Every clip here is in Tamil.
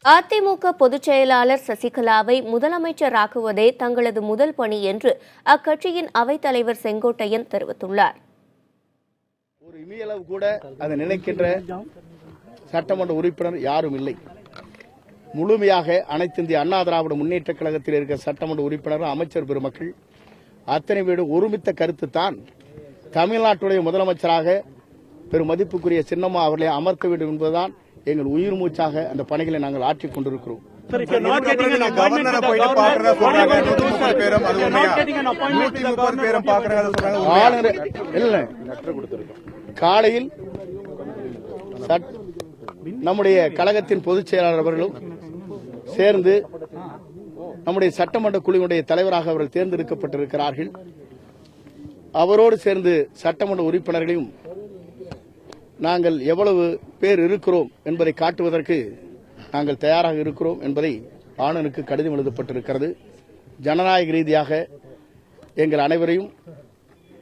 அதிமுக பொதுச் செயலாளர் சசிகலாவை முதலமைச்சராக்குவதே தங்களது முதல் பணி என்று அக்கட்சியின் அவைத்தலைவர் செங்கோட்டையன் தெரிவித்துள்ளார். ஒரு இமையளவு கூட அதை நினைக்கின்ற சட்டமன்ற உறுப்பினர் யாரும் இல்லை. முழுமையாக அனைத்து இந்திய அண்ணா திராவிட முன்னேற்ற கழகத்தில் இருக்கிற சட்டமன்ற உறுப்பினர், அமைச்சர் பெருமக்கள் அத்தனை பேரு ஒருமித்த கருத்து தான் தமிழ்நாட்டுடைய முதலமைச்சராக பெரும் மதிப்புக்குரிய சின்னம்மா அவர்களை அமர்த்த வேண்டும் என்பதுதான் எங்கள் உயிர் மூச்சாக அந்த பணிகளை நாங்கள் ஆற்றிக் கொண்டிருக்கிறோம். காலையில் நம்முடைய கழகத்தின் பொதுச் செயலாளர் அவர்களும் சேர்ந்து நம்முடைய சட்டமன்ற குழுவினுடைய தலைவராக அவர்கள் தேர்ந்தெடுக்கப்பட்டிருக்கிறார்கள். அவரோடு சேர்ந்து சட்டமன்ற உறுப்பினர்களையும் நாங்கள் எவ்வளவு பேர் இருக்கிறோம் என்பதை காட்டுவதற்கு நாங்கள் தயாராக இருக்கிறோம் என்பதை ஆளுநருக்கு கடிதம் எழுதப்பட்டிருக்கிறது. ஜனநாயக ரீதியாக எங்கள் அனைவரையும்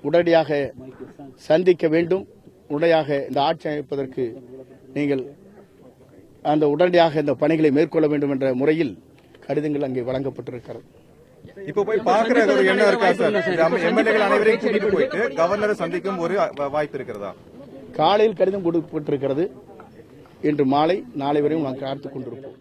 உடனடியாக சந்திக்க வேண்டும். உடனடியாக இந்த ஆட்சி அமைப்பதற்கு நீங்கள் அந்த உடனடியாக இந்த பணிகளை மேற்கொள்ள வேண்டும் என்ற முறையில் கடிதங்கள் அங்கே வழங்கப்பட்டிருக்கிறது. இப்ப போய் பாக்குற என்ன இருக்கா சார்? எம்எல்ஏக்கள் அனைவரையும் கூட்டிட்டு போயிட்டு கவர்னரை சந்திக்கும் ஒரு வாய்ப்பு இருக்கிறதா? காலையில் கடிதம் கொடுக்கப்பட்டிருக்கிறது. இன்று மாலை நாளை வரையும் நாங்கள் காத்துக் கொண்டிருப்போம்.